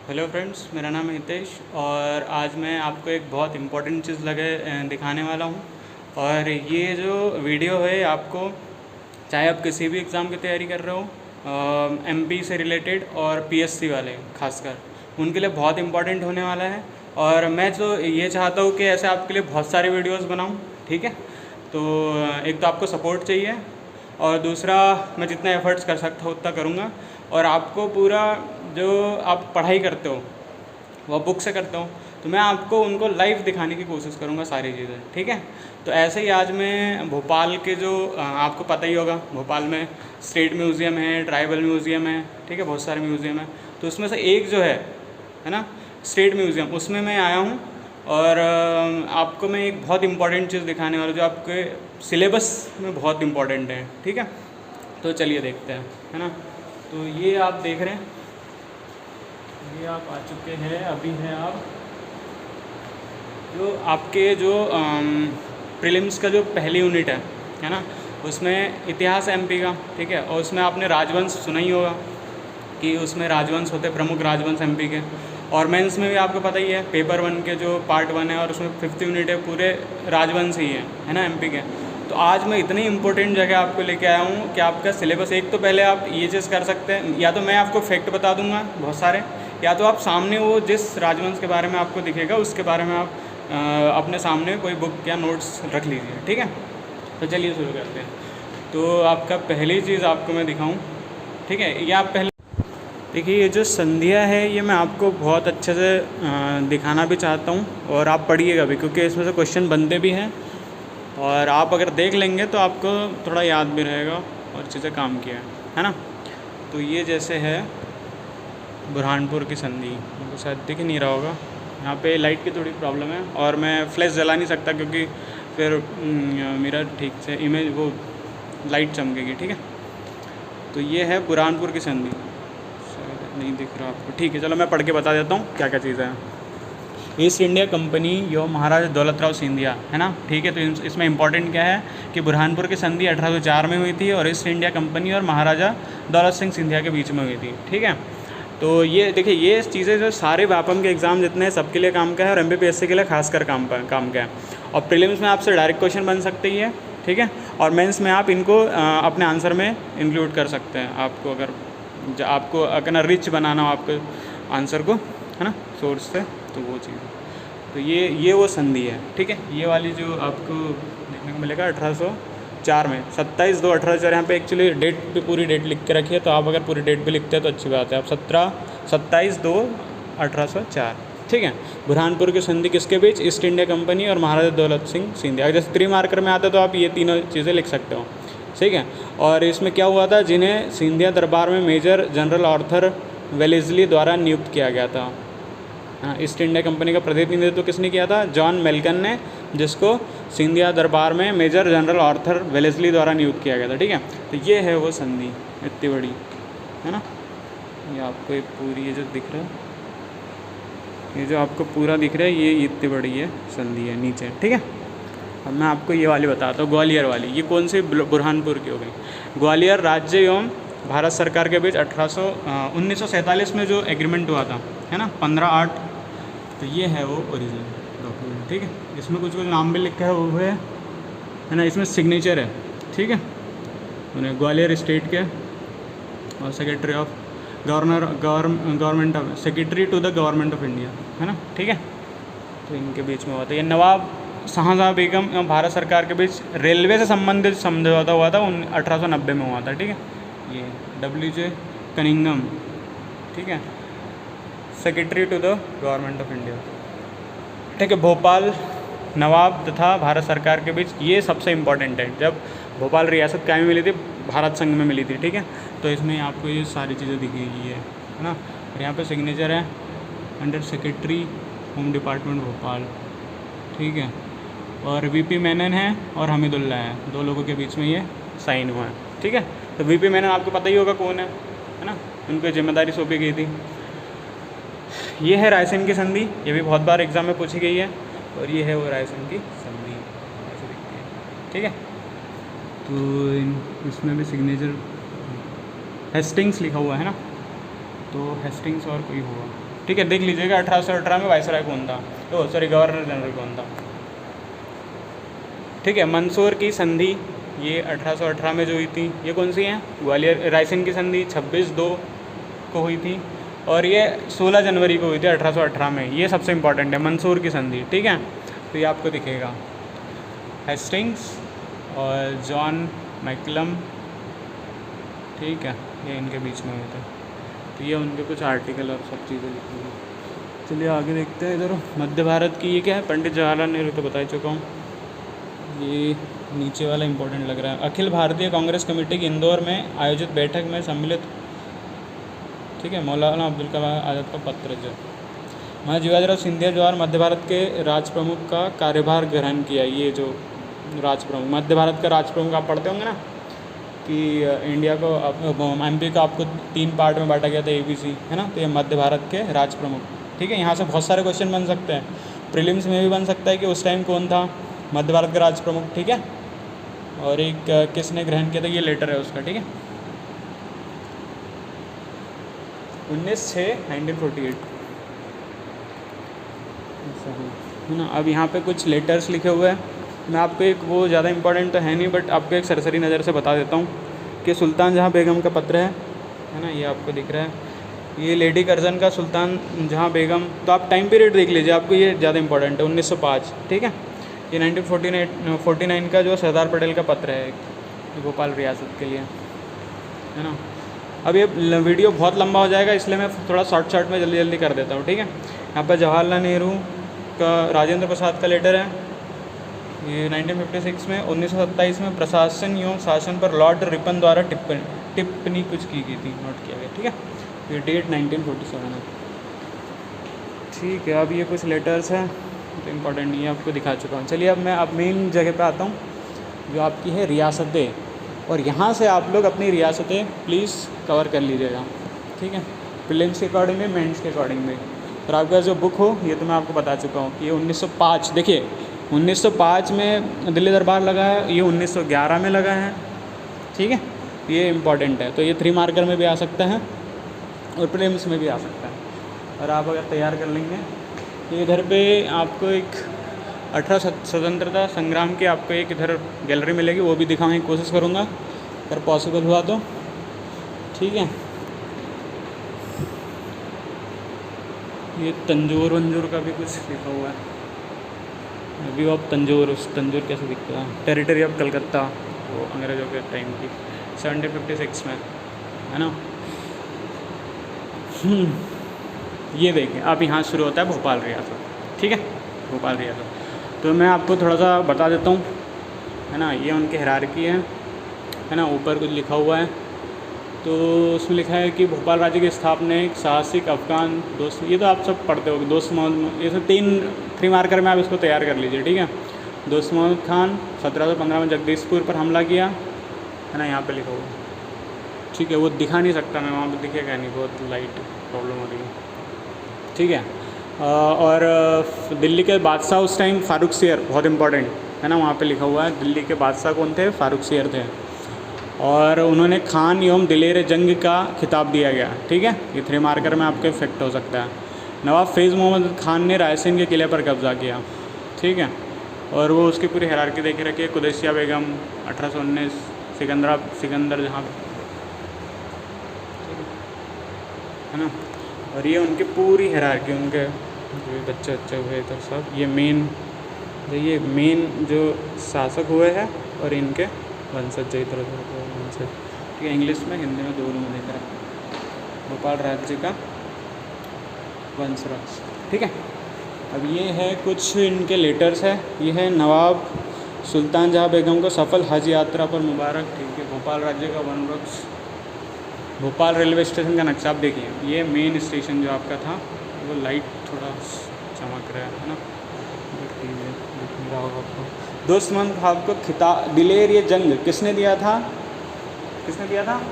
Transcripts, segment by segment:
Hello friends, मेरा नाम है हितेश और आज मैं आपको एक बहुत इम्पोर्टेंट चीज़ दिखाने वाला हूँ। और ये जो वीडियो है आपको, चाहे आप किसी भी एग्ज़ाम की तैयारी कर रहे हो, एमपी से रिलेटेड और पीएससी वाले खासकर, उनके लिए बहुत इम्पोर्टेंट होने वाला है। और मैं तो ये चाहता हूँ कि ऐसे आपके लिए बहुत सारे वीडियोज़ बनाऊँ, ठीक है। तो एक तो आपको सपोर्ट चाहिए और दूसरा मैं जितना एफ़र्ट्स कर सकता हूँ उतना करूँगा। और आपको पूरा जो आप पढ़ाई करते हो वो बुक से करते हो, तो मैं आपको उनको लाइव दिखाने की कोशिश करूँगा सारी चीज़ें, ठीक है। तो ऐसे ही आज मैं भोपाल के जो आपको पता ही होगा, भोपाल में स्टेट म्यूज़ियम है, ट्राइबल म्यूज़ियम है, ठीक है, बहुत सारे म्यूज़ियम है। तो उसमें से एक जो है ना, स्टेट म्यूज़ियम, उसमें मैं आया हूँ। और आपको मैं एक बहुत इम्पॉर्टेंट चीज़ दिखाने वाला हूँ जो आपके सिलेबस में बहुत इम्पॉर्टेंट है, ठीक है। तो चलिए देखते हैं, है ना। तो ये आप देख रहे हैं, ये आप आ चुके हैं, अभी हैं आप जो आपके जो प्रीलिम्स का जो पहली यूनिट है ना, उसमें इतिहास एमपी का, ठीक है। और उसमें आपने राजवंश सुना ही होगा कि उसमें राजवंश होते हैं, प्रमुख राजवंश एमपी के। और मेंस में भी आपको पता ही है, पेपर 1 के जो पार्ट 1 है और उसमें 5th यूनिट है, पूरे राजवंश ही है ना, एमपी के। तो आज मैं इतनी इंपॉर्टेंट जगह आपको लेके आया हूँ कि आपका सिलेबस, एक तो पहले आप ये चीज़ कर सकते हैं, या तो मैं आपको फैक्ट बता दूंगा बहुत सारे, या तो आप सामने वो जिस राजवंश के बारे में आपको दिखेगा उसके बारे में आप अपने सामने कोई बुक या नोट्स रख लीजिए, ठीक है। तो चलिए शुरू करते हैं। तो आपका पहली चीज़ आपको मैं दिखाऊँ, ठीक है। ये आप पहले देखिए, ये जो संधिया है ये मैं आपको बहुत अच्छे से दिखाना भी चाहता हूँ, और आप पढ़िएगा भी क्योंकि इसमें से क्वेश्चन बनते भी हैं। और आप अगर देख लेंगे तो आपको थोड़ा याद भी रहेगा और चीज़ें काम किया है ना। तो ये जैसे है बुरहानपुर की संधि, तो शायद दिख नहीं रहा होगा, यहाँ पे लाइट की थोड़ी प्रॉब्लम है और मैं फ्लैश जला नहीं सकता क्योंकि फिर मेरा ठीक से इमेज वो लाइट चमकेगी, ठीक है। तो ये है बुरहानपुर की संधि, शायद नहीं दिख रहा आपको, ठीक है। चलो मैं पढ़ के बता देता हूँ क्या क्या चीज़ें हैं। ईस्ट इंडिया कंपनी यो महाराजा दौलत राव सिंधिया, है ना, ठीक है। तो इसमें इंपॉर्टेंट क्या है कि बुरहानपुर की संधि 1804 में हुई थी और ईस्ट इंडिया कंपनी और महाराजा दौलत सिंह सिंधिया के बीच में हुई थी, ठीक है। तो ये देखिए, ये चीज़ें जो सारे व्यापम के एग्ज़ाम जितने हैं सबके लिए काम का है और एमपीपीएससी के लिए खासकर काम का है। और प्रीलिम्स में आपसे डायरेक्ट क्वेश्चन बन सकते ही है, ठीक है। और मेंस में आप इनको अपने आंसर में इंक्लूड कर सकते हैं। आपको अगर रिच बनाना हो आपको आंसर को, है ना, सोर्स से, तो वो चीज़। तो ये वो संधि है, ठीक है। ये वाली जो आपको देखने को मिलेगा 1804 में, 27/2/1804। यहाँ पे एक्चुअली डेट पे पूरी डेट लिख के रखी है, तो आप अगर पूरी डेट भी लिखते हैं तो अच्छी बात है। आप 27/2/1804, ठीक है। बुरहानपुर की संधि किसके बीच? ईस्ट इंडिया कंपनी और महाराजा दौलत सिंह सिंधिया। जैसे 3 मार्कर में आता है तो आप ये तीनों चीज़ें लिख सकते हो, ठीक है। और इसमें क्या हुआ था, जिन्हें सिंधिया दरबार में मेजर जनरल आर्थर वेलेस्ली द्वारा नियुक्त किया गया था। ईस्ट इंडिया कंपनी का प्रतिनिधित्व किसने किया था? जॉन मेल्कन ने, जिसको सिंधिया दरबार में मेजर जनरल आर्थर वेलेस्ली द्वारा नियुक्त किया गया था, ठीक है। तो ये है वो संधि, इतनी बड़ी, है ना। ये आपको एक पूरी, ये जो दिख रहा है, ये जो आपको पूरा दिख रहा है, ये इतनी बड़ी है संधि है नीचे, ठीक है। अब मैं आपको ये वाली बताता हूँ, ग्वालियर वाली। ये कौन सी? बुरहानपुर की हो गई। ग्वालियर राज्य एवं भारत सरकार के बीच 1947 में जो एग्रीमेंट हुआ था, है ना, 15/8। तो ये है वो ओरिजिनल डॉक्यूमेंट, ठीक है। इसमें कुछ नाम भी लिखा है, वो है ना, इसमें सिग्नेचर है, ठीक है। उन्हें ग्वालियर स्टेट के और secretary of government of secretary to the government of India, है ना, ठीक है। तो इनके बीच में हुआ था। ये नवाब शाहजहाँ बेगम एवं भारत सरकार के बीच रेलवे से संबंधित समझौता हुआ था, 1890 में हुआ था, ठीक है। ये WJ कनिंगम, ठीक है, secretary to the government of India, ठीक है। भोपाल नवाब तथा भारत सरकार के बीच, ये सबसे इम्पोर्टेंट है, जब भोपाल रियासत क्या में मिली थी? भारत संघ में मिली थी, ठीक है। तो इसमें आपको ये सारी चीज़ें दिखेगी, है ना। और यहाँ पे सिग्नेचर है, under secretary home department Bhopal, ठीक है। और VP मेनन है और हमीदुल्ला है, 2 लोगों के बीच में ये साइन हुआ है, ठीक है। तो VP मेनन आपको पता ही होगा कौन है ना, उनको जिम्मेदारी सौंपी गई थी। ये है रायसेन की संधि, ये भी बहुत बार एग्जाम में पूछी गई है। और ये है वो रायसेन की संधि, ऐसे दिखती है, ठीक है। तो इसमें भी सिग्नेचर हेस्टिंग्स लिखा हुआ है ना, तो हेस्टिंग्स और कोई हुआ, ठीक है, देख लीजिएगा 1818 में वायसराय कौन था, तो सॉरी गवर्नर जनरल कौन था। ठीक है, मंदसौर की संधि ये 1818 में जो हुई थी, ये कौन सी है, ग्वालियर रायसेन की संधि 26/2 को हुई थी, और ये 16 जनवरी को हुई थी 1818 में। ये सबसे इम्पॉर्टेंट है मंदसौर की संधि। ठीक है, तो ये आपको दिखेगा हेस्टिंग्स और जॉन मैकलम, ठीक है, ये इनके बीच में हुए थे। तो ये उनके कुछ आर्टिकल और सब चीज़ें लिखी हुई। चलिए आगे देखते हैं। इधर मध्य भारत की ये क्या है, पंडित जवाहरलाल नेहरू तो बता ही चुका हूँ। ये नीचे वाला इंपॉर्टेंट लग रहा है, अखिल भारतीय कांग्रेस कमेटी की इंदौर में आयोजित बैठक में सम्मिलित, ठीक है, मौलाना अब्दुल कलाम आज़ाद का पत्र जो महाराज शिवाजीराव सिंधिया जवाहर मध्य भारत के राज प्रमुख का कार्यभार ग्रहण किया। ये जो राज प्रमुख, मध्य भारत का राज प्रमुख आप पढ़ते होंगे ना कि इंडिया को एमपी को आपको 3 पार्ट में बांटा गया था, ABC, है ना, तो ये मध्य भारत के राज प्रमुख। ठीक है, यहाँ से बहुत सारे क्वेश्चन बन सकते हैं, प्रीलिम्स में भी बन सकता है कि उस टाइम कौन था मध्य भारत का राज प्रमुख। ठीक है, और एक किसने ग्रहण किया था, ये लेटर है उसका। ठीक है, 19/6/1948 है ना। अब यहाँ पे कुछ लेटर्स लिखे हुए हैं, मैं आपको एक, वो ज़्यादा इंपॉर्टेंट तो है नहीं, बट आपको एक सरसरी नज़र से बता देता हूँ कि सुल्तान जहाँ बेगम का पत्र है ना, ये आपको दिख रहा है, ये लेडी कर्जन का सुल्तान जहाँ बेगम, तो आप टाइम पीरियड देख लीजिए, आपको ये ज़्यादा इंपॉर्टेंट है, 1905। ठीक है, ये 1949 का जो सरदार पटेल का पत्र है भोपाल रियासत के लिए, है ना। अब ये वीडियो बहुत लंबा हो जाएगा, इसलिए मैं थोड़ा शॉर्ट में जल्दी जल्दी कर देता हूँ। ठीक है, यहाँ पर जवाहरलाल नेहरू का राजेंद्र प्रसाद का लेटर है, ये 1956 में। 1927 में प्रशासन एवं शासन पर लॉर्ड रिपन द्वारा टिप्पणी कुछ की गई थी, नोट किया गया। ठीक है, ये डेट 1947 है। ठीक है, अब ये कुछ लेटर्स हैं तो इम्पोर्टेंट नहीं है, आपको दिखा चुका हूँ। चलिए अब मैं मेन जगह पे आता हूँ जो आपकी है रियासतें, और यहाँ से आप लोग अपनी रियासतें प्लीज़ कवर कर लीजिएगा। ठीक है, प्रीलिम्स के अकॉर्डिंग में, मेंस के अकॉर्डिंग में। और आपका जो बुक हो, ये तो मैं आपको बता चुका हूँ कि ये 1905, देखिए 1905 में दिल्ली दरबार लगा है, ये 1911 में लगा है। ठीक है, ये इम्पॉर्टेंट है, तो ये 3 मार्कर में भी आ सकता है और प्रीलिम्स में भी आ सकता है। और आप अगर तैयार कर लेंगे तो इधर पे आपको एक 18 स्वतंत्रता संग्राम की आपको एक इधर गैलरी मिलेगी, वो भी दिखाने की कोशिश करूँगा अगर पॉसिबल हुआ तो। ठीक है, ये तंजौर वंजूर का भी कुछ लिखा हुआ है, व्यू ऑफ तंजौर, उस तंजौर कैसे दिखता है, टेरिटरी ऑफ कलकत्ता, वो अंग्रेज़ों के टाइम की 1756 में, है ना। ये देखें आप, यहाँ शुरू होता है भोपाल रियासत। ठीक है, भोपाल रियासत, तो मैं आपको थोड़ा सा बता देता हूँ, है ना। ये उनकी हायरार्की है ना, ऊपर कुछ लिखा हुआ है, तो उसमें लिखा है कि भोपाल राज्य की स्थापना एक साहसिक अफगान दोस्त, ये तो आप सब पढ़ते हो, दोस्त मोहम्मद, ये सब 3 मार्कर में आप इसको तैयार कर लीजिए। ठीक है, दोस्त मोहम्मद खान 1715 में जगदीशपुर पर हमला किया, है ना, यहाँ पे लिखा हुआ। ठीक है, वो दिखा नहीं सकता मैं, वहाँ पे दिखेगा नहीं, बहुत लाइट प्रॉब्लम हो रही है। ठीक है, और दिल्ली के बादशाह उस टाइम फारूक सियर, बहुत इंपॉर्टेंट है ना, वहाँ पे लिखा हुआ है दिल्ली के बादशाह कौन थे, फारूक सियर थे, और उन्होंने खान एवं दिलेर जंग का खिताब दिया गया। ठीक है, ये 3 मार्कर में आपके इफेक्ट हो सकता है। नवाब फैज़ मोहम्मद खान ने रायसेन के किले पर कब्जा किया। ठीक है, और वो उसकी पूरी हायरार्की देखे रखी है, कुदैसिया बेगम 1819, सिकंदर जहाँ, है ना, और ये उनकी पूरी हायरार्की, उनके जो बच्चे हुए इधर सब, ये मेन जो शासक हुए हैं और इनके वंशज जो इधर वंशज। ठीक है, इंग्लिश में हिंदी में दोनों में देख रहे हैं, भोपाल राज्य का वंशज। ठीक है, अब ये है कुछ इनके लेटर्स है, ये है नवाब सुल्तान जहाँ बेगम को सफल हज यात्रा पर मुबारक। ठीक है, भोपाल राज्य का वन वृक्ष, भोपाल रेलवे स्टेशन का नक्शा आप देखिए, ये मेन स्टेशन जो आपका था, वो लाइट थोड़ा चमक रहा है ना, दिख रहा होगा आपको। दोस्त मोहम्मद खान को खिताब, दिलेर ये जंग किसने दिया था,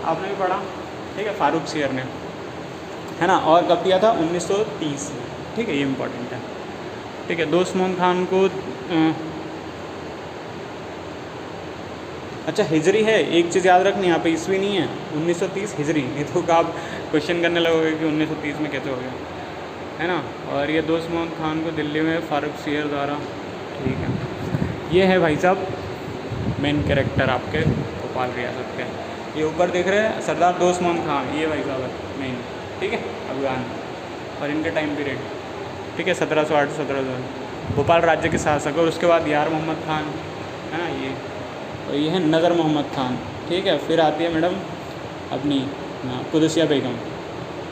आपने भी पढ़ा। ठीक है, फारूक सियर ने, है ना, और कब दिया था, 1930 में। ठीक है, ये इम्पोर्टेंट है। ठीक है, दोस्त मोहम्मद खान को अच्छा हिजरी है, एक चीज़ याद रखनी, यहाँ पे ईस्वी नहीं है, 1930 हिजरी, नहीं तो आप क्वेश्चन करने लगोगे कि 1930 में कैसे हो गया। है ना। और ये दोस्त मोहम्मद खान को दिल्ली में फारूक सियर द्वारा, ठीक है। ये है भाई साहब मेन कैरेक्टर आपके भोपाल रियासत के। ये ऊपर देख रहे हैं सरदार दोस्त मोहम्मद खान, ये भाई साहब है मेन, ठीक है, अफगान। और इनके टाइम पीरियड, ठीक है, 1708 से 1700 भोपाल राज्य के शासक। और उसके बाद यार मोहम्मद खान, है ना ये। और ये है नज़र मोहम्मद खान, ठीक है। फिर आती है मैडम अपनी कुदसिया बेगम,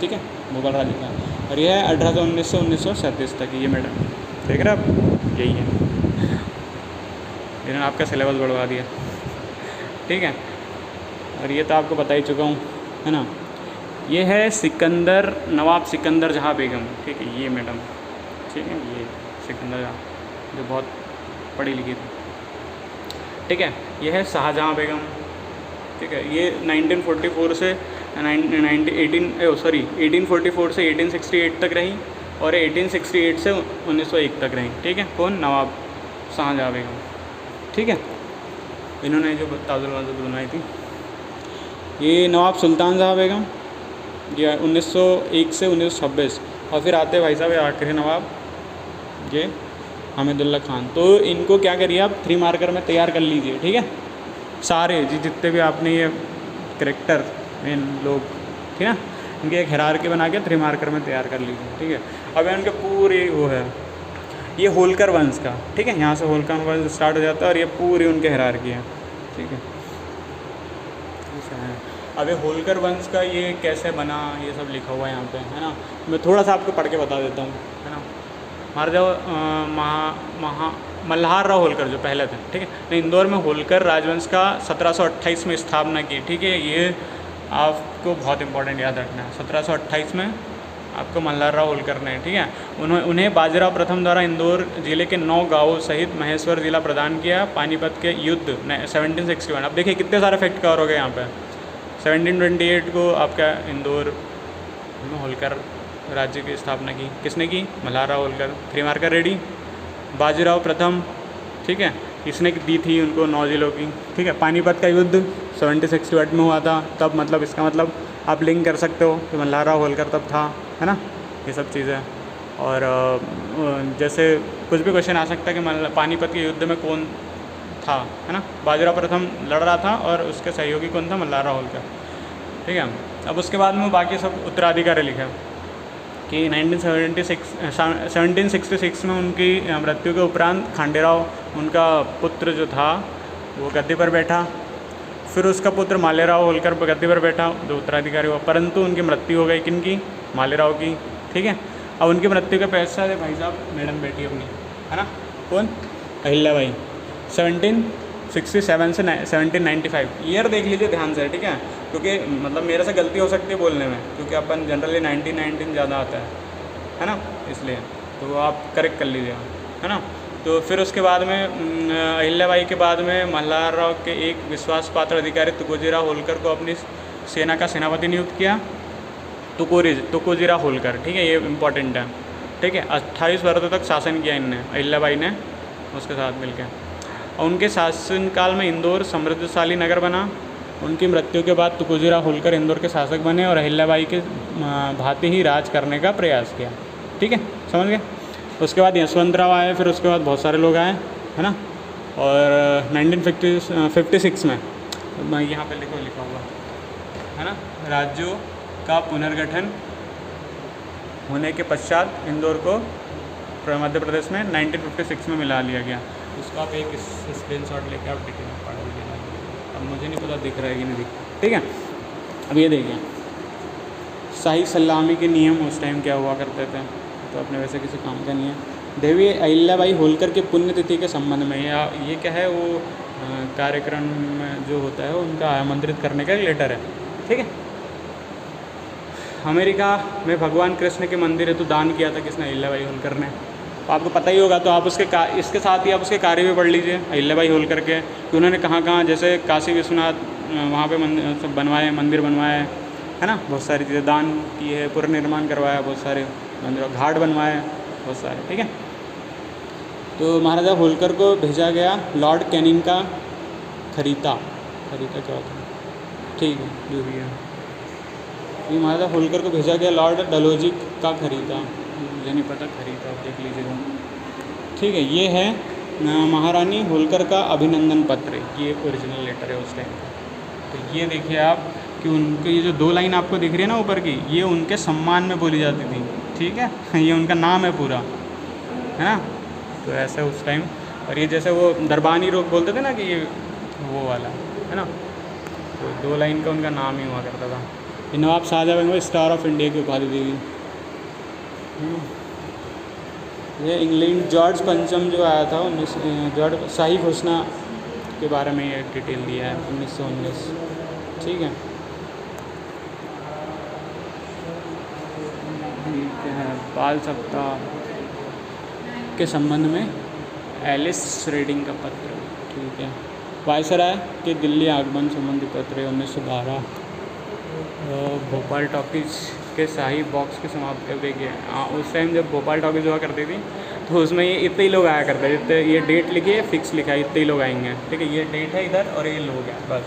ठीक है, भोपाल राज्य का। और ये है 1819 से 1937 तक, ये मैडम देख रहे आप, यही है। इन्होंने आपका सिलेबस बढ़वा दिया, ठीक है। और ये तो आपको बता ही चुका हूँ, है ना। ये है सिकंदर, नवाब सिकंदर जहाँ बेगम, ठीक है, ये मैडम, ठीक है, ये सिकंदर जहाँ, जो बहुत पढ़ी लिखी थी, ठीक है। ये है शाहजहाँ बेगम, ठीक है। ये 1944 से 1844 से 1868 तक रही, और 1868 से 1901 तक रही, ठीक है। कौन? नवाब शाहजहाँ बेगम, ठीक है। इन्होंने जो ताजुल मस्जिद बनवाई थी। ये नवाब सुल्तान जहाँ बेगम, ये 1901 से 1926। और फिर आते भाई साहब आखिरी नवाब, ये हामिदुल्ला खान। तो इनको क्या करिए आप 3 मार्कर में तैयार कर लीजिए, ठीक है। सारे जितने भी आपने ये करेक्टर मेन लोग, ठीक है, इनके एक हिरार्की बना के 3 मार्कर में तैयार कर लीजिए, ठीक है। अब इनके पूरी वो है, ये होलकर वंश का, ठीक है, यहाँ से होलकर वंश स्टार्ट हो जाता है और ये पूरी उनके हिरार्की है, ठीक है। अब ये होलकर वंश का ये कैसे बना, ये सब लिखा हुआ है यहाँ पे, है ना। मैं थोड़ा सा आपको पढ़ के बता देता हूँ, है ना। हमारे जो मल्हार राव होलकर जो पहले थे, ठीक है, तो इंदौर में होलकर राजवंश का 1728 में स्थापना की, ठीक है। ये आपको बहुत इंपॉर्टेंट याद रखना है, 1728 में आपको मल्हार राव होलकर ने, ठीक है, उन्हें बाजीराव प्रथम द्वारा इंदौर जिले के 9 गाँवों सहित महेश्वर जिला प्रदान किया पानीपत के युद्ध 1761। अब देखिए कितने सारे फैक्ट कवर हो गए यहाँ पे। 1728 को आपका इंदौर में होलकर राज्य की स्थापना की, किसने की? मल्हार राव होलकर। 3 marker ready. बाजीराव प्रथम, ठीक है, इसने दी थी उनको 9 जिलों की, ठीक है। पानीपत का युद्ध 1761 में हुआ था, तब मतलब इसका मतलब आप लिंक कर सकते हो कि मल्हार राव होलकर तब था, है ना, ये सब चीज़ें। और जैसे कुछ भी क्वेश्चन आ सकता है कि पानीपत के युद्ध में कौन था, है ना, बाजीराव प्रथम लड़ रहा था और उसके सहयोगी कौन था? मल्हार राव होलकर, ठीक है। अब उसके बाद में बाकी सब उत्तराधिकारी लिखा कि 1766 में उनकी मृत्यु के उपरांत खांडेराव, उनका पुत्र जो था, वो गद्दी पर बैठा। फिर उसका पुत्र मालेराव होलकर गद्दी पर बैठा, जो उत्तराधिकारी हुआ, परंतु उनकी मृत्यु हो गई। किनकी? मालेराव की, ठीक है। अब उनकी मृत्यु के पश्चात भाई साहब मैडम बेटी अपनी, है ना, कौन? अहिल्याबाई। 1767 से 1795 ईयर देख लीजिए ध्यान से, ठीक है, क्योंकि मतलब मेरे से गलती हो सकती है बोलने में, क्योंकि अपन जनरली 1919 ज़्यादा आता है ना, इसलिए तो आप करेक्ट कर लीजिएगा, है ना। तो फिर उसके बाद में अहिल्याबाई के बाद में मल्हार राव के एक विश्वास पात्र अधिकारी तुकोजीराव होलकर को अपनी सेना का सेनापति नियुक्त किया। तुकोजीराव होलकर, ठीक है, ये इम्पोर्टेंट है, ठीक है। 28 वर्षों तक शासन किया इनने, अहिल्याबाई ने उसके साथ मिलकर। और उनके शासनकाल में इंदौर समृद्धशाली नगर बना। उनकी मृत्यु के बाद तुकोजीराव होलकर इंदौर के शासक बने और अहिल्याबाई के भांति ही राज करने का प्रयास किया, ठीक है, समझ गए। उसके बाद यशवंतराव आए, फिर उसके बाद बहुत सारे लोग आए, है ना। और 1956 में यहाँ पे लिखा हुआ है ना, राज्यों का पुनर्गठन होने के पश्चात इंदौर को मध्य प्रदेश में 1956 में मिला लिया गया। उसका आप एक स्क्रीनशॉट लेके आप डिटेल में पढ़ लीजिए। अब मुझे नहीं पता दिख रहा है कि नहीं दिख, ठीक है। अब ये देखिए शाही सलामी के नियम उस टाइम क्या हुआ करते थे, तो अपने वैसे किसी काम का नहीं है। देवी अहिल्याबाई होलकर के पुण्यतिथि के संबंध में या ये क्या है, वो कार्यक्रम में जो होता है उनका आमंत्रित करने का एक लेटर है, ठीक है। अमेरिका में भगवान कृष्ण के मंदिर हेतु दान किया था किसने? अहिल्याबाई होलकर ने। तो आपको पता ही होगा, तो आप इसके साथ ही आप उसके कार्य भी पढ़ लीजिए अहिल्याबाई होलकर के, कि उन्होंने कहाँ कहाँ, जैसे काशी विश्वनाथ वहाँ पे सब बनवाए, मंदिर बनवाए, है ना, बहुत सारी चीज़ें दान की है, पुनर्निर्माण करवाया, बहुत सारे मंदिर, घाट बनवाए बहुत सारे, ठीक है। तो महाराजा होलकर को भेजा गया लॉर्ड कैनिंग का खरीता क्या होता है, ठीक है, जो भी है, ये महाराजा होलकर को भेजा गया लॉर्ड डलहौजी का खरीदा, मुझे नहीं पता, खरीदा, आप देख लीजिएगा। ठीक है, ये है महारानी होलकर का अभिनंदन पत्र, ये ओरिजिनल लेटर है उस टाइम का। तो ये देखिए आप कि उनके ये जो 2 लाइन आपको दिख रही है ना ऊपर की, ये उनके सम्मान में बोली जाती थी। ठीक है, ये उनका नाम है पूरा, है ना। तो ऐसा उस टाइम, और ये जैसे वो दरबानी लोग बोलते थे ना कि ये वो वाला है ना, तो 2 लाइन का उनका नाम ही हुआ करता था। ये नवाब शाहजहाँ को स्टार ऑफ इंडिया की उपाधि दी गई। ये इंग्लैंड जॉर्ज पंचम जो आया था जॉर्ज शाही घोषणा के बारे में ये डिटेल दिया है 1919। ठीक है, ठीक है। बाल सप्ताह के संबंध में एलिस रीडिंग का पत्र। ठीक है, वायसराय के दिल्ली आगमन संबंधी पत्र 1912। भोपाल टॉकीज के शाही बॉक्स की समाप्ति। अब देखिए उस टाइम जब भोपाल टॉकीज हुआ करती थी तो उसमें ये इतने ही लोग आया करते हैं, जितने ये डेट लिखी है फिक्स लिखा है, इतने ही लोग आएंगे। ठीक है, ये डेट है इधर और ये लोग हैं बस।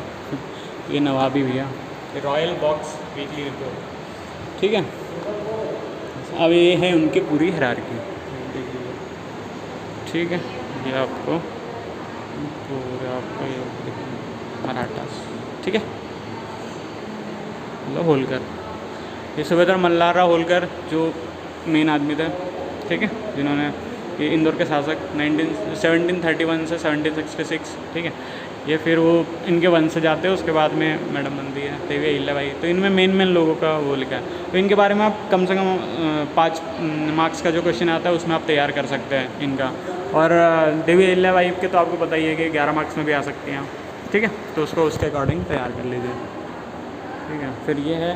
ये नवाबी भैया, ये रॉयल बॉक्स वीकली रिपोर्ट। ठीक है, अब ये है उनकी पूरी हायरार्की। ठीक है, ये आपको पूरा आपका ये मराठा। ठीक है, मतलब होलकर, ये सूबेदार मल्हारराव होलकर जो मेन आदमी थे। ठीक है, जिन्होंने ये इंदौर के शासक 1731 से 1766। ठीक है, ये फिर वो इनके वंश से जाते हैं, उसके बाद में मैडम बनती है देवी अहिल्याबाई। तो इनमें मेन लोगों का वो लिखा है। तो इनके बारे में आप कम से कम 5 मार्क्स का जो क्वेश्चन आता है उसमें आप तैयार कर सकते हैं इनका। और देवी अहिल्याबाई के तो आपको पता ही है कि 11 मार्क्स में भी आ सकती हैं। ठीक है, तो उसको उसके अकॉर्डिंग तैयार कर लीजिए। ठीक है, फिर ये है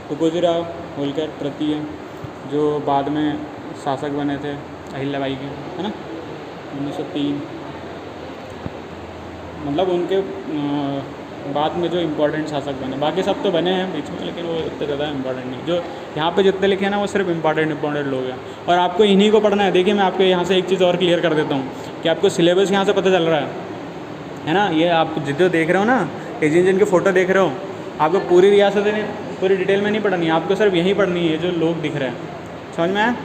तुकोजीराव होलकर तृतीय, जो बाद में शासक बने थे अहिल्याबाई के, है ना, 1903। मतलब उनके बाद में जो इम्पोर्टेंट शासक बने, बाकी सब तो बने हैं बीच में, लेकिन वो इतने ज़्यादा इम्पोर्टेंट नहीं। जो यहाँ पे जितने लिखे हैं ना वो सिर्फ इम्पोर्टेंट लोग हैं, और आपको इन्हीं को पढ़ना है। देखिए मैं आपको यहाँ से एक चीज़ और क्लियर कर देता हूँ कि आपको सिलेबस यहाँ से पता चल रहा है ना। ये आप जितने देख रहे हो ना, जिनकी फ़ोटो देख रहे हो, आपको पूरी रियासत पूरी डिटेल में नहीं पढ़नी है, आपको सिर्फ यही पढ़नी है जो लोग दिख रहे हैं। समझ में आया?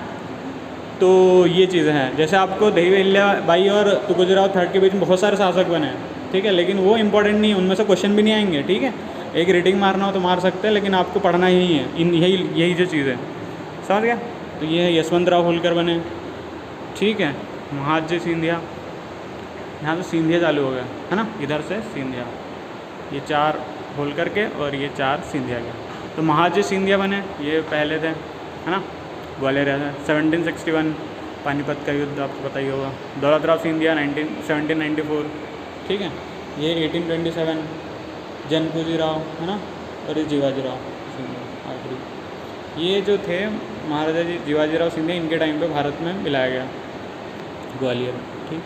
तो ये चीज़ें हैं, जैसे आपको देवी अहिल्याबाई और तुकोजीराव थर्ड के बीच में बहुत सारे शासक बने हैं। ठीक है, लेकिन वो इंपॉर्टेंट नहीं है, उनमें से क्वेश्चन भी नहीं आएंगे। ठीक है, एक रीडिंग मारना हो तो मार सकते हैं, लेकिन आपको पढ़ना ही है यही जो चीज़ है। समझ गया? तो ये है यशवंतराव होलकर बने। ठीक है, महादजी सिंधिया, यहाँ से सिंधिया चालू हो गया है ना, इधर से सिंधिया, ये 4 होलकर के और ये 4 सिंधिया के। तो महादजी सिंधिया बने, ये पहले थे, है ना, ग्वालियर है। 1761 पानीपत का युद्ध आपको पता ही होगा। दौलतराव सिंधिया 1794। ठीक है, ये 1827 जनपूजी राव, है ना, और ये जीवाजीराव सिंधिया आखिरी। ये जो थे महाराजा जी जीवाजीराव सिंधिया, इनके टाइम पे भारत में मिलाया गया ग्वालियर। ठीक,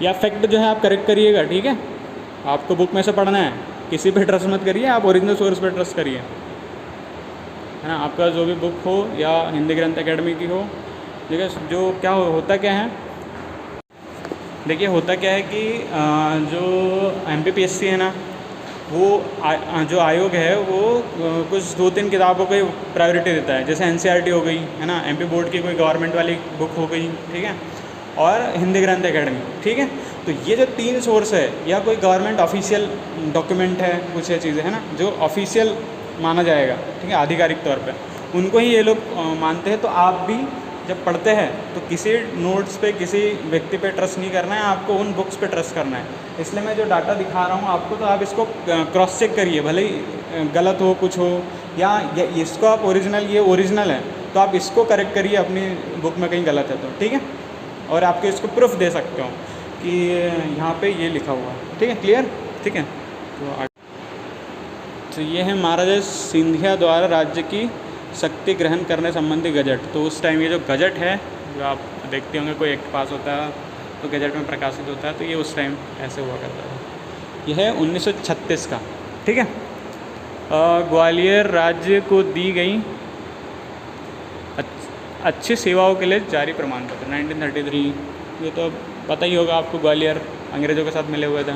या फैक्ट जो है आप करेक्ट करिएगा। ठीक है, आपको बुक में से पढ़ना है, किसी पे ट्रस्ट मत करिए, आप ओरिजिनल सोर्स पे ट्रस्ट करिए, है ना। आपका जो भी बुक हो या हिंदी ग्रंथ एकेडमी की हो, ठीक है। जो क्या होता क्या है, देखिए होता क्या है कि जो MPPSC है ना, वो जो आयोग है वो कुछ 2-3 किताबों को प्रायोरिटी देता है। जैसे NCERT हो गई, है ना, MP बोर्ड की कोई गवर्नमेंट वाली बुक हो गई, ठीक है, और हिंदी ग्रंथ एकेडमी। ठीक है, तो ये जो 3 सोर्स है, या कोई गवर्नमेंट ऑफिशियल डॉक्यूमेंट है, कुछ है चीज़ें, है ना, जो ऑफिशियल माना जाएगा, ठीक है, आधिकारिक तौर पे, उनको ही ये लोग मानते हैं। तो आप भी जब पढ़ते हैं तो किसी नोट्स पे, किसी व्यक्ति पे ट्रस्ट नहीं करना है, आपको उन बुक्स पे ट्रस्ट करना है। इसलिए मैं जो डाटा दिखा रहा हूँ आपको, तो आप इसको क्रॉस चेक करिए, भले ही गलत हो कुछ हो, या इसको आप ये ओरिजिनल है तो आप इसको करेक्ट करिए अपनी बुक में कहीं गलत है तो, ठीक है। और आपके इसको प्रूफ दे सकते हो कि यहाँ पे ये लिखा हुआ है, ठीक है, क्लियर, ठीक है। तो ये है महाराजा सिंधिया द्वारा राज्य की शक्ति ग्रहण करने संबंधी गजट। तो उस टाइम ये जो गजट है, जो आप देखते होंगे कोई एक्ट पास होता है तो गजट में प्रकाशित होता है, तो ये उस टाइम ऐसे हुआ करता था। यह है 1936 का, ठीक है। ग्वालियर राज्य को दी गई अच्छी सेवाओं के लिए जारी प्रमाण पत्र 1933। ये तो पता ही होगा आपको, ग्वालियर अंग्रेज़ों के साथ मिले हुए थे,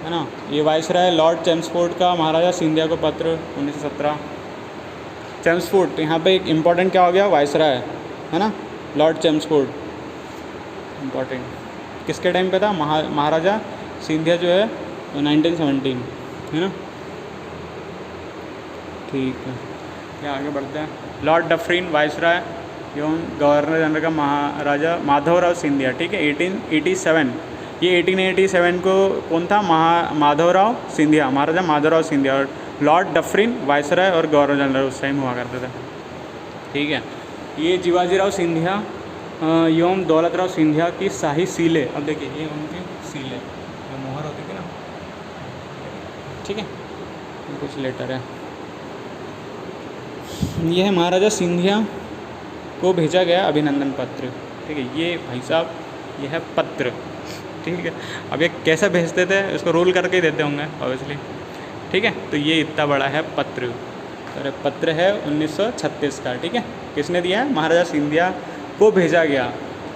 है ना। ये वायसराय लॉर्ड चेम्सफोर्ड का महाराजा सिंधिया को पत्र 1917। चेम्सफोर्ड, तो यहाँ पे एक इम्पॉर्टेंट क्या हो गया, वायसराय है ना, लॉर्ड चेम्सफोर्ड इम्पॉर्टेंट। किसके टाइम पे था, महाराजा सिंधिया जो है 1917 है ना। ठीक है, ये आगे बढ़ते हैं। लॉर्ड डफरिन वायसराय एवं गवर्नर जनरल का महाराजा माधवराव सिंधिया, ठीक है 1887। ये 1887 को कौन था, माधवराव सिंधिया, महाराजा माधवराव सिंधिया, और लॉर्ड डफरिन वायसराय और गवर्नर जनरल उस टाइम हुआ करते थे। ठीक है, ये जीवाजीराव सिंधिया एवं दौलतराव सिंधिया की शाही सीलें, अब देखिए ये उनकी सीलें जो मोहर होती थी ना, ठीक है, कुछ लेटर है। यह महाराजा सिंधिया को भेजा गया अभिनंदन पत्र, ठीक है, ये भाई साहब ये है पत्र, ठीक है। अब ये कैसे भेजते थे, इसको रोल करके ही देते होंगे ऑब्वियसली, ठीक है। तो ये इतना बड़ा है पत्र, और पत्र है 1936 का, ठीक है। किसने दिया है, महाराजा सिंधिया को भेजा गया,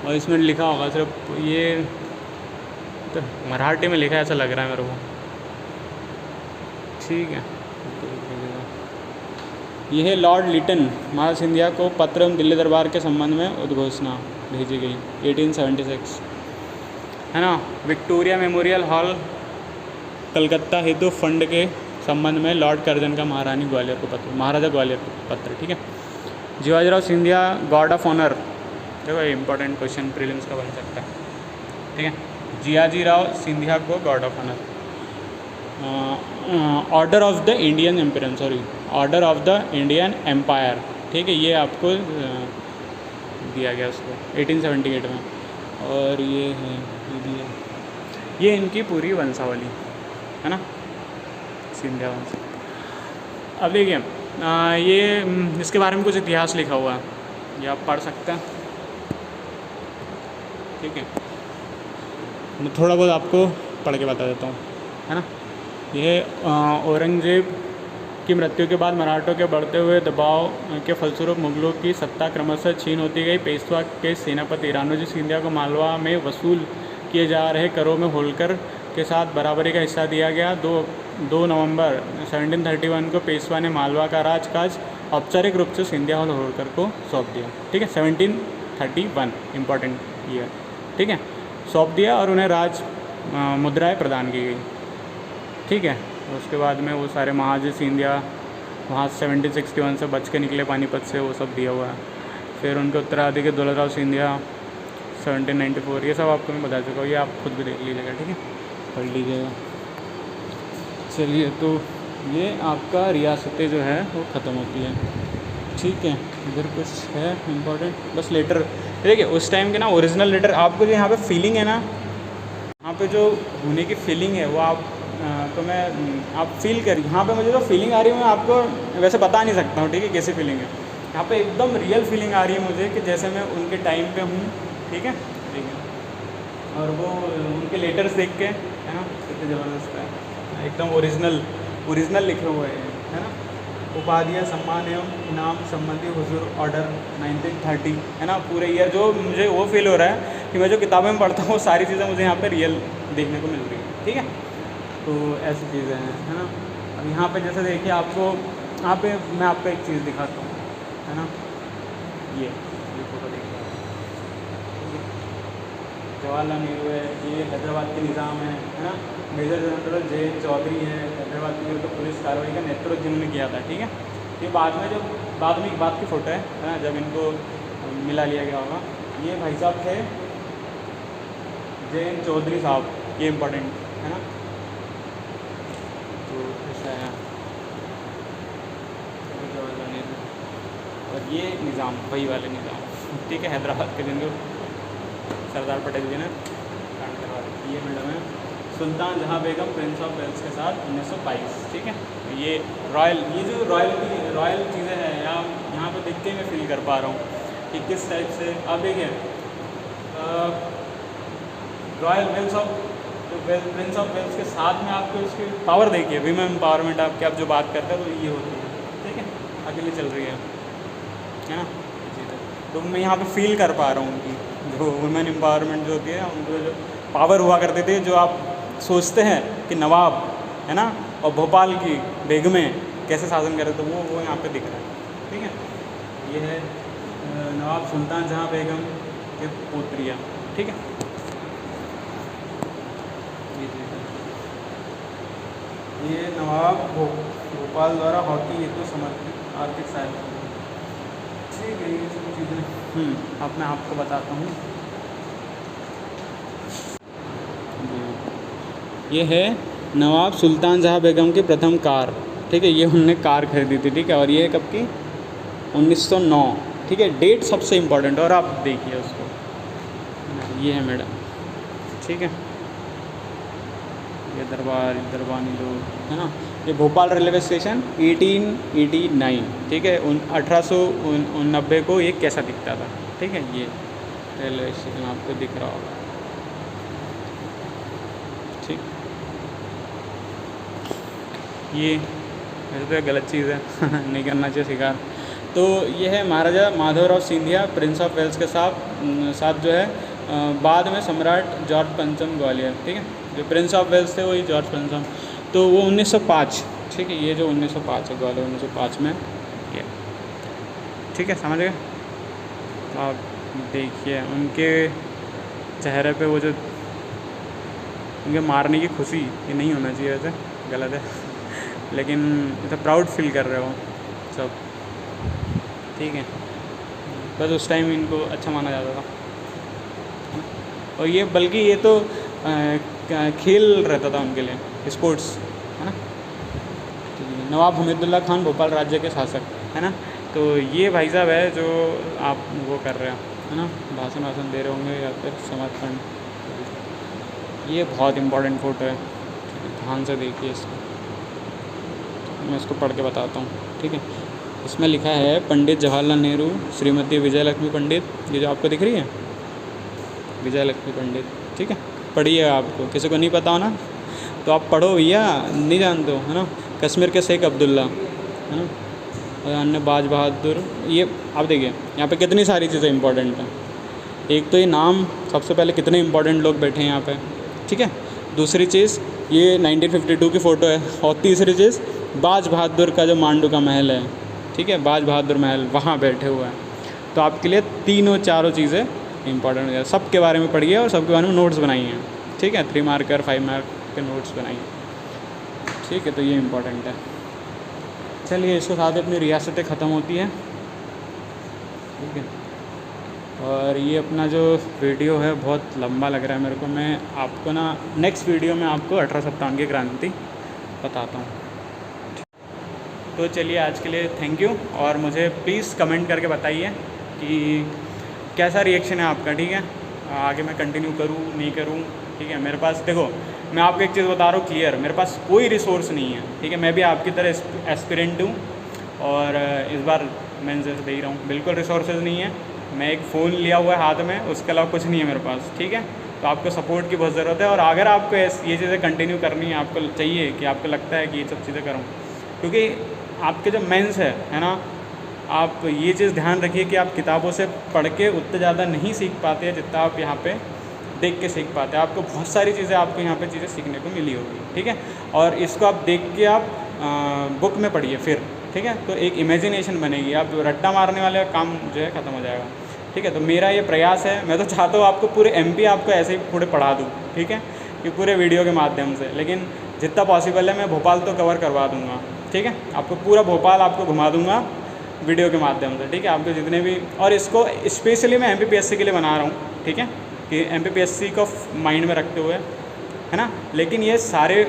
और इसमें लिखा होगा सिर्फ ये तो मराठी में लिखा है ऐसा लग रहा है मेरे को, ठीक है। यह है लॉर्ड लिटन, महाराजा सिंधिया को पत्र एवं दिल्ली दरबार के संबंध में उद्घोषणा भेजी गई 1876 है ना। विक्टोरिया मेमोरियल हॉल कलकत्ता हेतु फंड के संबंध में लॉर्ड कर्जन का महारानी ग्वालियर को पत्र, महाराजा ग्वालियर को पत्र, ठीक है। Jiwajirao Scindia guard of honour, देखो ये इंपॉर्टेंट क्वेश्चन प्रीलिम्स का बन सकता है, ठीक है। जीवाजीराव सिंधिया को guard of honour, order of the Indian empire, sorry order of the Indian empire, ठीक है, ये आपको दिया गया उसको 1878 में। और ये है ये इनकी पूरी वंशावली है ना, सिंधिया वंश। अब देखिए ये इसके बारे में कुछ इतिहास लिखा हुआ है, ये आप पढ़ सकते हैं, ठीक है। मैं थोड़ा बहुत आपको पढ़ के बता देता हूँ, है ना। यह औरंगजेब की मृत्यु के बाद मराठों के बढ़ते हुए दबाव के फलस्वरूप मुगलों की सत्ता क्रमशः छीन होती गई। पेशवा के सेनापति राणोजी सिंधिया को मालवा में वसूल किए जा रहे करों में होलकर के साथ बराबरी का हिस्सा दिया गया। 2 नवंबर 1731 को पेशवा ने मालवा का राजकाज औपचारिक रूप से सिंधिया और होलकर को सौंप दिया, ठीक है। 1731 इम्पॉर्टेंट ईयर, ठीक है, सौंप दिया और उन्हें राज मुद्राएँ प्रदान की गई, ठीक है। उसके बाद में वो सारे महाराजा सिंधिया वहाँ 1761 से बच के निकले पानीपत से, वो सब दिया हुआ है। फिर उनके उत्तराधिकारी दौलतराव सिंधिया 1794, ये सब आपको मैं बता चुका हूँ, ये आप खुद भी देख लीजिएगा, ठीक है, पढ़ लीजिएगा। चलिए, तो ये आपका रियासतें जो है वो ख़त्म होती है, ठीक है। इधर कुछ है इम्पोर्टेंट, बस लेटर देखिए उस टाइम के ना ओरिजिनल लेटर, आपको जो यहाँ पे फीलिंग है ना, यहाँ पे जो होने की फीलिंग है वो आप तो मैं आप फील करिए। यहाँ पे मुझे जो फीलिंग आ रही है मैं आपको वैसे बता नहीं सकता हूँ, ठीक है, कैसी फीलिंग है। यहाँ पे एकदम रियल फीलिंग आ रही है मुझे कि जैसे मैं उनके टाइम पे हूँ, ठीक है, ठीक है। और वो उनके लेटर्स देख के, है ना, कितने ज़बरदस्त है, एकदम ओरिजिनल लिखे हुए हैं, है ना। उपाधियाँ, सम्मान एवं इनाम संबंधी हुजूर ऑर्डर 1930, है ना। पूरे ईयर जो मुझे वो फील हो रहा है कि मैं जो किताबें में पढ़ता हूँ वो सारी चीज़ें मुझे यहाँ पे रियल देखने को मिल रही है, ठीक है। तो ऐसी चीज़ें हैं, है ना। अब यहाँ पे जैसे देखिए आपको यहाँ पे मैं आपको एक चीज़ दिखाता हूँ, है ना, ये फोटो देखिए, जवाहरलाल नेहरू है, ये हैदराबाद के निज़ाम है ना। मेजर जनरल जे चौधरी है, हैदराबाद की तो पुलिस कार्रवाई का नेतृत्व जिन्होंने किया था, ठीक है। ये बाद में एक बात की फ़ोटो है ना, जब इनको मिला लिया गया होगा। ये भाई साहब थे जे चौधरी साहब, ये इम्पोर्टेंट है ना। तो ऐसा है, जवाहरलाल नेहरू, और ये निज़ाम वही वाले निज़ाम, ठीक है, हैदराबाद के जिनको सरदार पटेल जी ने कांड करवा दी। ये मैडम है सुल्तान जहाँ बेगम प्रिंस ऑफ वेल्स के साथ 1922, ठीक है। ये जो रॉयल चीज़ें हैं यहाँ पे देख के मैं फील कर पा रहा हूँ कि किस टाइप से। अब देखिए royal Wales of prince of Wales के साथ में आपको उसकी पावर देखिए, वीमेन एम्पावरमेंट आपकी, आप जो बात करते हैं तो ये होती है, ठीक है, अकेले चल रही है ना। तो मैं यहाँ पे फील कर पा रहा हूँ उनकी जो वुमेन एम्पावरमेंट जो होती है, उनको जो पावर हुआ करते थे, जो आप सोचते हैं कि नवाब है ना और भोपाल की बेगमें कैसे शासन कर रहे थे, वो यहाँ पे दिख रहा है, ठीक है। ये है नवाब सुल्तान जहाँ बेगम के पोत्रिया, ठीक है। ये नवाब भोपाल द्वारा हॉकी हेतु समर्पित आर्थिक सहायता, ठीक है। ये सब चीज़ें अब मैं आपको बताता हूँ। ये है नवाब सुल्तान जहाँ बेगम की प्रथम कार, ठीक है। ये उन्होंने कार खरीदी थी, ठीक है। और ये कब की? 1909, ठीक है। डेट सबसे इम्पोर्टेंट, और आप देखिए उसको। ये है मैडम, ठीक है। ये दरबानी लोग, है ना। ये भोपाल रेलवे स्टेशन 1889, ठीक है। 1890 को ये कैसा दिखता था, ठीक है। ये रेलवे स्टेशन आपको दिख रहा होगा, ठीक। ये वैसे तो गलत चीज़ है नहीं करना चाहिए शिकार। तो ये है Maharaja Madhavrao Scindia prince of Wales के साथ जो है बाद में सम्राट जॉर्ज पंचम ग्वालियर, ठीक है। जो प्रिंस ऑफ वेल्स थे वही जॉर्ज पंचम, तो वो 1905, ठीक है। ये जो 1905 है, ग्वालियर 1905 में ये, ठीक है। समझ गए आप? देखिए उनके चेहरे पे वो जो उनके मारने की खुशी, ये नहीं होना चाहिए वैसे, गलत है, लेकिन इतना प्राउड फील कर रहे हो सब, ठीक है। बस उस टाइम इनको अच्छा माना जाता था। और ये बल्कि ये तो खेल रहता था उनके लिए, स्पोर्ट्स, है ना। नवाब हमीदुल्लाह खान भोपाल राज्य के शासक, है ना। तो ये भाई साहब है जो आप वो कर रहे हो, है ना, भाषण दे रहे होंगे या फिर समर्थन। ये बहुत इम्पोर्टेंट फ़ोटो है, ध्यान से देखिए इसको, मैं इसको पढ़ के बताता हूँ, ठीक है। इसमें लिखा है पंडित जवाहरलाल नेहरू, श्रीमती विजयलक्ष्मी पंडित, ये जो आपको दिख रही है विजयलक्ष्मी पंडित, ठीक है। पढ़िए, आपको किसी को नहीं पता हो ना तो आप पढ़ो भैया, नहीं जानते हो, है ना। कश्मीर के शेख अब्दुल्ला, है ना, और अन्य बाज बहादुर। ये आप देखिए यहाँ पे कितनी सारी चीज़ें इंपॉर्टेंट हैं। एक तो ये नाम, सबसे पहले कितने इंपॉर्टेंट लोग बैठे हैं यहाँ पे, ठीक है। दूसरी चीज़ ये 1952 की फ़ोटो है। और तीसरी चीज़ बाज बहादुर का जो मांडू का महल है, ठीक है, बाज बहादुर महल, वहाँ बैठे हुए हैं। तो आपके लिए तीनों चारों चीज़ें इंपॉर्टेंट है। सब के बारे में पढ़िए और सबके बारे में नोट्स बनाइए, ठीक है। 3 मार्कर 5 मार्क के नोट्स बनाइए, ठीक है। तो ये इम्पोर्टेंट है। चलिए, इसके साथ अपनी रियासतें ख़त्म होती हैं, ठीक है। और ये अपना जो वीडियो है बहुत लंबा लग रहा है मेरे को। मैं आपको ना नेक्स्ट वीडियो में आपको 1857 की क्रांति बताता हूँ। तो चलिए, आज के लिए थैंक यू। और मुझे प्लीज़ कमेंट करके बताइए कि कैसा रिएक्शन है आपका, ठीक है। आगे मैं कंटिन्यू करूँ नहीं करूँ, ठीक है। मेरे पास देखो, मैं आपको एक चीज़ बता रहा हूँ क्लियर, मेरे पास कोई रिसोर्स नहीं है, ठीक है। मैं भी आपकी तरह एस्पिरेंट हूँ और इस बार मैं जैसे दे ही रहा हूँ, बिल्कुल रिसोर्सेज नहीं है। मैं एक फ़ोन लिया हुआ है हाथ में, उसके अलावा कुछ नहीं है मेरे पास, ठीक है। तो आपको सपोर्ट की बहुत ज़रूरत है। और अगर आपको ये चीज़ें कंटिन्यू करनी है, आपको चाहिए कि आपको लगता है कि ये सब चीज़ें करूँ, क्योंकि आपके जो मेंस है ना, आप ये चीज़ ध्यान रखिए कि आप किताबों से पढ़ के उतने ज़्यादा नहीं सीख पाते हैं जितना आप यहाँ पे देख के सीख पाते हैं। आपको बहुत सारी चीज़ें, आपको यहाँ पे चीज़ें सीखने को मिली होगी, ठीक है। और इसको आप देख के आप बुक में पढ़िए फिर, ठीक है। तो एक इमेजिनेशन बनेगी, आप रट्टा मारने वाले काम जो है ख़त्म हो जाएगा, ठीक है। तो मेरा ये प्रयास है, मैं तो चाहता हूँ आपको पूरे MP आपको ऐसे ही पूरे पढ़ा दूँ, ठीक है, कि पूरे वीडियो के माध्यम से। लेकिन जितना पॉसिबल है मैं भोपाल तो कवर करवा दूँगा, ठीक है। आपको पूरा भोपाल आपको घुमा दूँगा वीडियो के माध्यम से, ठीक है। आपके जितने भी, और इसको स्पेशली मैं MPPSC के लिए बना रहा हूँ, ठीक है, कि MPPSC को माइंड में रखते हुए, है ना। लेकिन ये सारे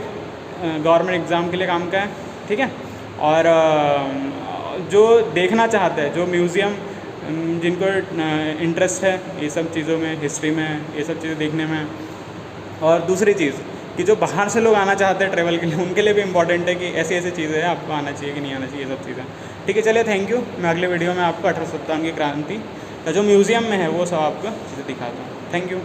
गवर्नमेंट एग्ज़ाम के लिए काम का है, ठीक है। और जो देखना चाहते हैं, जो म्यूज़ियम, जिनको इंटरेस्ट है ये सब चीज़ों में, हिस्ट्री में, ये सब चीज़ें देखने में। और दूसरी चीज़ कि जो बाहर से लोग आना चाहते हैं ट्रैवल के लिए, उनके लिए भी इंपॉर्टेंट है कि ऐसी ऐसी चीज़ें हैं, आपको आना चाहिए कि नहीं आना चाहिए, ये सब चीज़ें, ठीक है। चलिए, थैंक यू। मैं अगले वीडियो में आपको 1857 की क्रांति का जो म्यूज़ियम में है वो सब आपको चीज़ें दिखाता हूँ। Thank you.